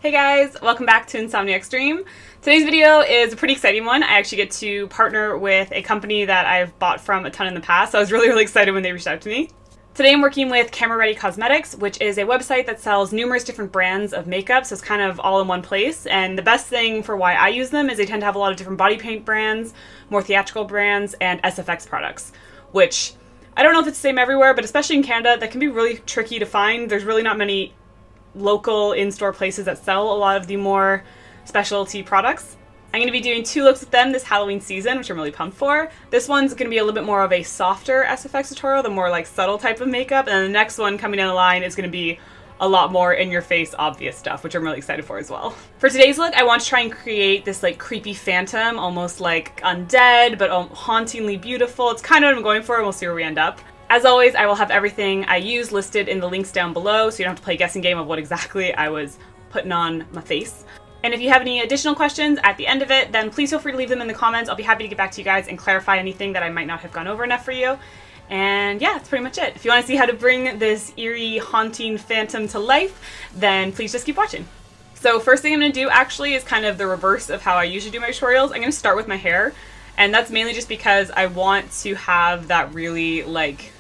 Hey guys, welcome back to Nsomniaksdream. Today's video is a pretty exciting one. I actually get to partner with a company that I've bought from a ton in the past, so I was really excited when they reached out to me. Today I'm working with Camera Ready Cosmetics, which is a website that sells numerous different brands of makeup, so it's kind of all in one place. And the best thing for why I use them is they tend to have a lot of different body paint brands, more theatrical brands, and SFX products, which I don't know if it's the same everywhere, but especially in Canada, that can be really tricky to find. There's really not many local in-store places that sell a lot of the more specialty products. I'm going to be doing two looks with them this Halloween season, which I'm really pumped for. This one's going to be a little bit more of a softer SFX tutorial, the more like subtle type of makeup, and then the next one coming down the line is going to be a lot more in-your-face obvious stuff, which I'm really excited for as well. For today's look, I want to try and create this like creepy phantom, almost like undead, but hauntingly beautiful. It's kind of what I'm going for, and we'll see where we end up. As always, I will have everything I use listed in the links down below, so you don't have to play a guessing game of what exactly I was putting on my face. And if you have any additional questions at the end of it, then please feel free to leave them in the comments. I'll be happy to get back to you guys and clarify anything that I might not have gone over enough for you. And yeah, that's pretty much it. If you want to see how to bring this eerie, haunting phantom to life, then please just keep watching. So first thing I'm going to do actually is kind of the reverse of how I usually do my tutorials. I'm going to start with my hair, and that's mainly just because I want to have that really like,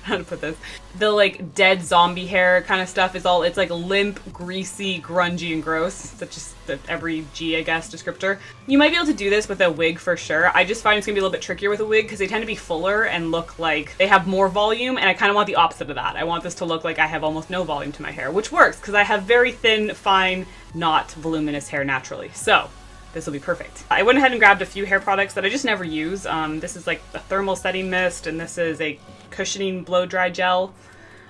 how to put this, the like dead zombie hair kind of stuff is all, it's like limp, greasy, grungy, and gross. That's just every G, I guess, descriptor. You might be able to do this with a wig for sure. I just find it's gonna be a little bit trickier with a wig because they tend to be fuller and look like they have more volume, and I kind of want the opposite of that. I want this to look like I have almost no volume to my hair, which works because I have very thin, fine, not voluminous hair naturally. So this will be perfect. I went ahead and grabbed a few hair products that I just never use. This is like a thermal setting mist, and this is a cushioning blow dry gel.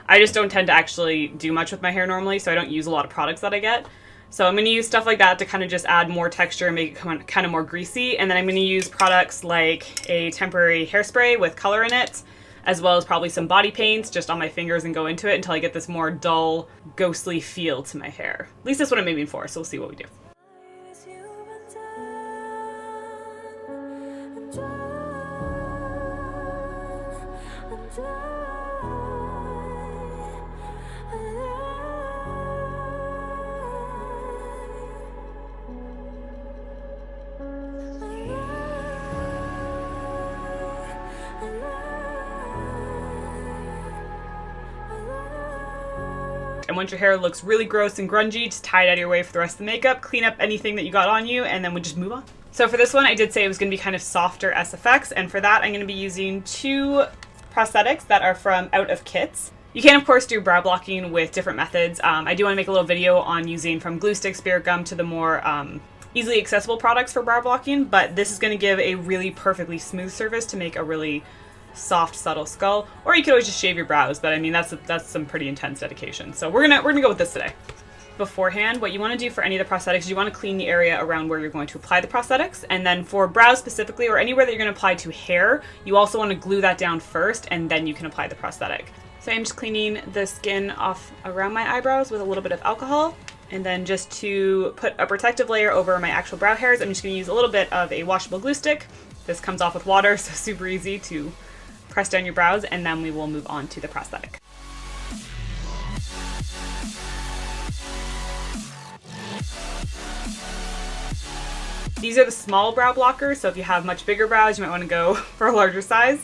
I just don't tend to actually do much with my hair normally, so I don't use a lot of products that I get. So I'm going to use stuff like that to kind of just add more texture and make it kind of more greasy. And then I'm going to use products like a temporary hairspray with color in it, as well as probably some body paints just on my fingers and go into it until I get this more dull, ghostly feel to my hair. At least that's what I'm aiming for, so we'll see what we do. And once your hair looks really gross and grungy, just tie it out of your way for the rest of the makeup, clean up anything that you got on you, and then we just move on. So for this one, I did say it was going to be kind of softer SFX, and for that I'm going to be using two prosthetics that are from out of kits. You can of course do brow blocking with different methods. I do want to make a little video on using from glue stick, spirit gum to the more easily accessible products for brow blocking, but this is going to give a really perfectly smooth surface to make a really soft, subtle skull. Or you could always just shave your brows, but I mean that's some pretty intense dedication. So we're gonna go with this today. Beforehand, what you want to do for any of the prosthetics is you want to clean the area around where you're going to apply the prosthetics, and then for brows specifically, or anywhere that you're going to apply to hair, you also want to glue that down first, and then you can apply the prosthetic. So I'm just cleaning the skin off around my eyebrows with a little bit of alcohol, and then just to put a protective layer over my actual brow hairs, I'm just going to use a little bit of a washable glue stick. This comes off with water, so super easy to press down your brows, and then we will move on to the prosthetic. These are the small brow blockers, so if you have much bigger brows, you might want to go for a larger size.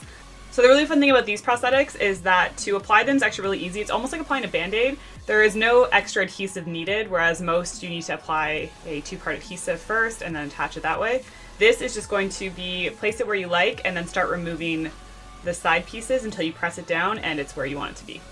So the really fun thing about these prosthetics is that to apply them is actually really easy. It's almost like applying a band-aid. There is no extra adhesive needed, whereas most you need to apply a two-part adhesive first and then attach it that way. This is just going to be place it where you like and then start removing the side pieces until you press it down and it's where you want it to be.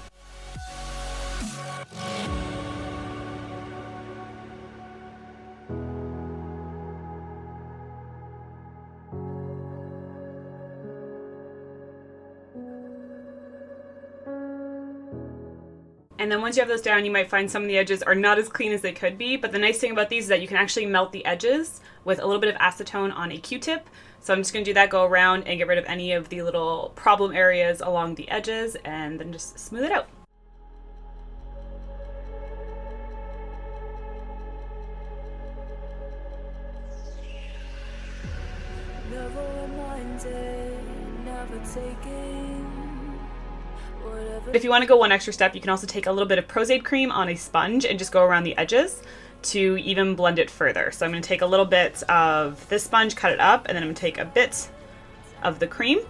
And then once you have those down, you might find some of the edges are not as clean as they could be, but the nice thing about these is that you can actually melt the edges with a little bit of acetone on a Q-tip. So I'm just going to do that, go around and get rid of any of the little problem areas along the edges, and then just smooth it out. Never minded, never taken. If you want to go one extra step, you can also take a little bit of Pros-aide Cream on a sponge and just go around the edges to even blend it further. So I'm going to take a little bit of this sponge, cut it up, and then I'm going to take a bit of the cream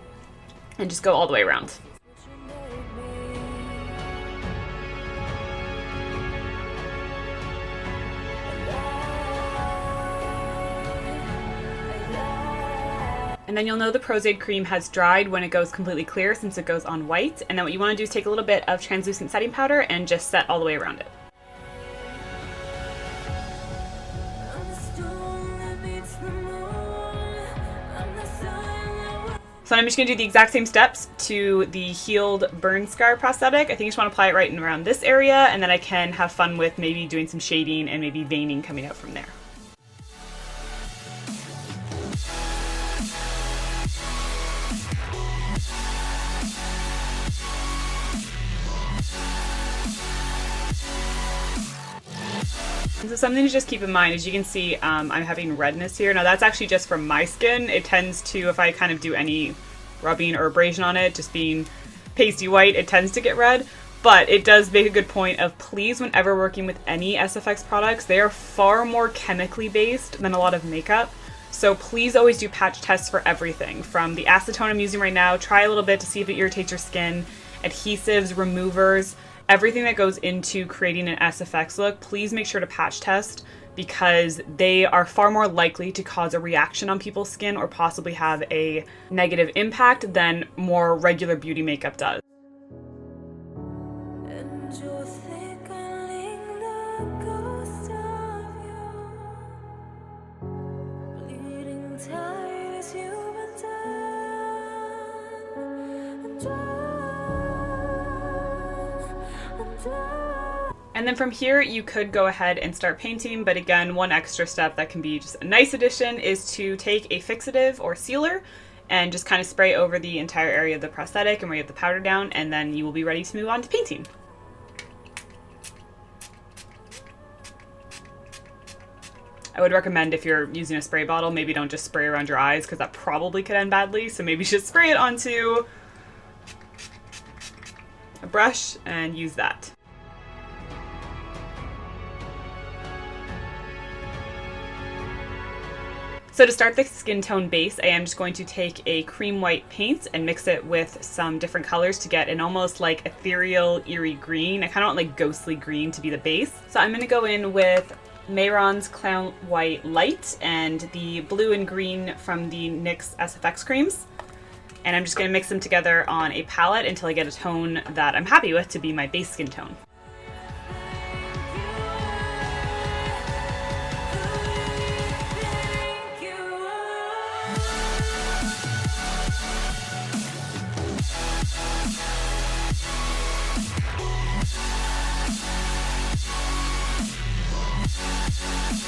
and just go all the way around. And then you'll know the Pros-aide cream has dried when it goes completely clear, since it goes on white. And then what you want to do is take a little bit of translucent setting powder and just set all the way around it. So I'm just going to do the exact same steps to the healed burn scar prosthetic. I think you just want to apply it right in around this area, and then I can have fun with maybe doing some shading and maybe veining coming out from there. So something to just keep in mind, as you can see, I'm having redness here. Now that's actually just from my skin. It tends to, if I kind of do any rubbing or abrasion on it, just being pasty white, it tends to get red. But it does make a good point of, please, whenever working with any SFX products, they are far more chemically based than a lot of makeup. So please always do patch tests for everything. From the acetone I'm using right now, try a little bit to see if it irritates your skin, adhesives, removers, everything that goes into creating an SFX look, please make sure to patch test, because they are far more likely to cause a reaction on people's skin or possibly have a negative impact than more regular beauty makeup does. And then from here, you could go ahead and start painting, but again, one extra step that can be just a nice addition is to take a fixative or sealer and just kind of spray over the entire area of the prosthetic and where you have the powder down, and then you will be ready to move on to painting. I would recommend, if you're using a spray bottle, maybe don't just spray around your eyes, because that probably could end badly, so maybe just spray it onto a brush and use that. So to start the skin tone base, I am just going to take a cream white paint and mix it with some different colors to get an almost like ethereal, eerie green. I kind of want like ghostly green to be the base. So I'm going to go in with Mehron's Clown White Lite and the blue and green from the NYX SFX creams. And I'm just going to mix them together on a palette until I get a tone that I'm happy with to be my base skin tone.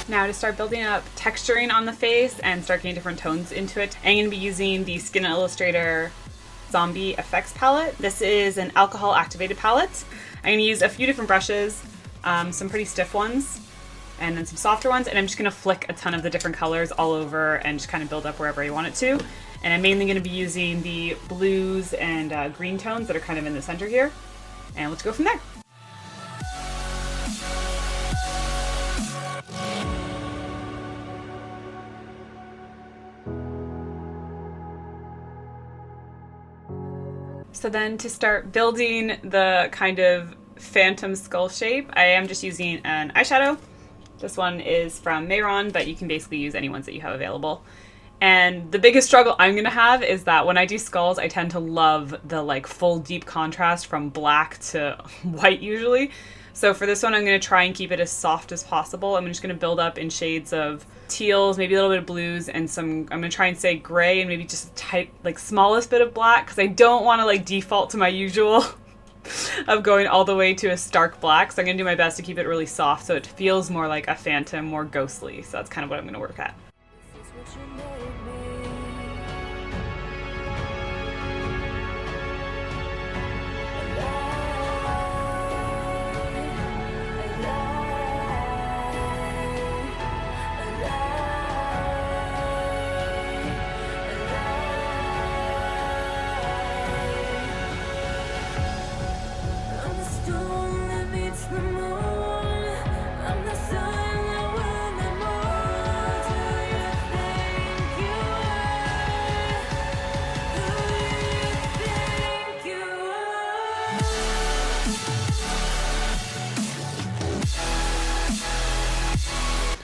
Now to start building up texturing on the face and start getting different tones into it, I'm going to be using the Skin Illustrator Zombie Effects palette. This is an alcohol activated palette. I'm going to use a few different brushes, some pretty stiff ones and then some softer ones, and I'm just going to flick a ton of the different colors all over and just kind of build up wherever I want it to. And I'm mainly going to be using the blues and green tones that are kind of in the center here. And let's go from there. So then to start building the kind of phantom skull shape, I am just using an eyeshadow. This one is from Mehron, but you can basically use any ones that you have available. And the biggest struggle I'm going to have is that when I do skulls, I tend to love the like full deep contrast from black to white usually. So for this one, I'm going to try and keep it as soft as possible. I'm just going to build up in shades of teals, maybe a little bit of blues, and some, I'm going to try and say gray and maybe just a tight, like smallest bit of black, because I don't want to like default to my usual of going all the way to a stark black. So I'm going to do my best to keep it really soft so it feels more like a phantom, more ghostly. So that's kind of what I'm going to work at.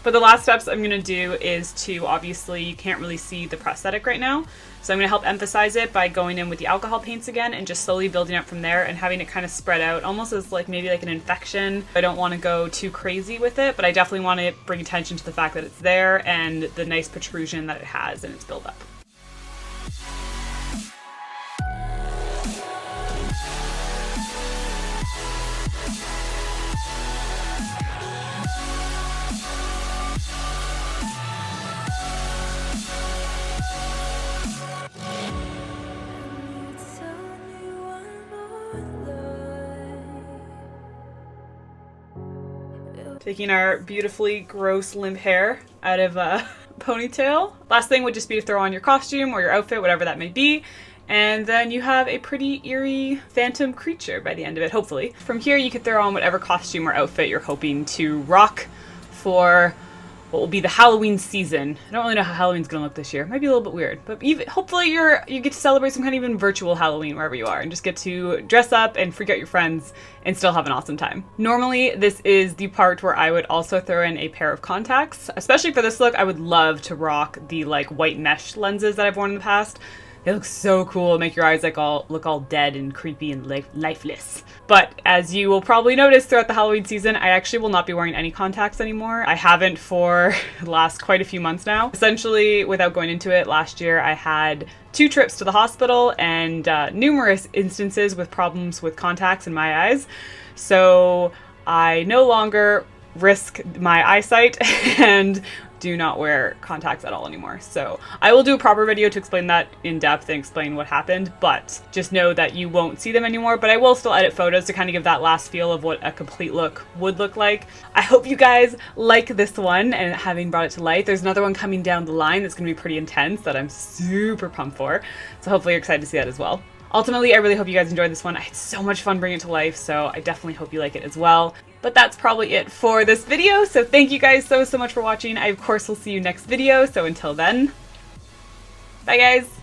But the last steps I'm going to do is to, obviously you can't really see the prosthetic right now, so I'm going to help emphasize it by going in with the alcohol paints again and just slowly building up from there and having it kind of spread out almost as like maybe like an infection. I don't want to go too crazy with it, but I definitely want to bring attention to the fact that it's there and the nice protrusion that it has in its buildup. Taking our beautifully gross limp hair out of a ponytail. Last thing would just be to throw on your costume or your outfit, whatever that may be. And then you have a pretty eerie phantom creature by the end of it, hopefully. From here you could throw on whatever costume or outfit you're hoping to rock for what will be the Halloween season. I don't really know how Halloween's gonna look this year. It might be a little bit weird, but even, hopefully you get to celebrate some kind of even virtual Halloween wherever you are and just get to dress up and freak out your friends and still have an awesome time. Normally, this is the part where I would also throw in a pair of contacts. Especially for this look, I would love to rock the like white mesh lenses that I've worn in the past. They look so cool, make your eyes like look all dead and creepy and lifeless. But as you will probably notice throughout the Halloween season, I actually will not be wearing any contacts anymore. I haven't for the last quite a few months now. Essentially, without going into it, last year I had 2 trips to the hospital and numerous instances with problems with contacts in my eyes. So I no longer risk my eyesight and do not wear contacts at all anymore. So I will do a proper video to explain that in depth and explain what happened, but just know that you won't see them anymore. But I will still edit photos to kind of give that last feel of what a complete look would look like. I hope you guys like this one and having brought it to life. There's another one coming down the line that's going to be pretty intense that I'm super pumped for. So hopefully you're excited to see that as well. Ultimately, I really hope you guys enjoyed this one. I had so much fun bringing it to life, so I definitely hope you like it as well. But that's probably it for this video, so thank you guys so much for watching. I, of course, will see you next video, so until then, bye guys!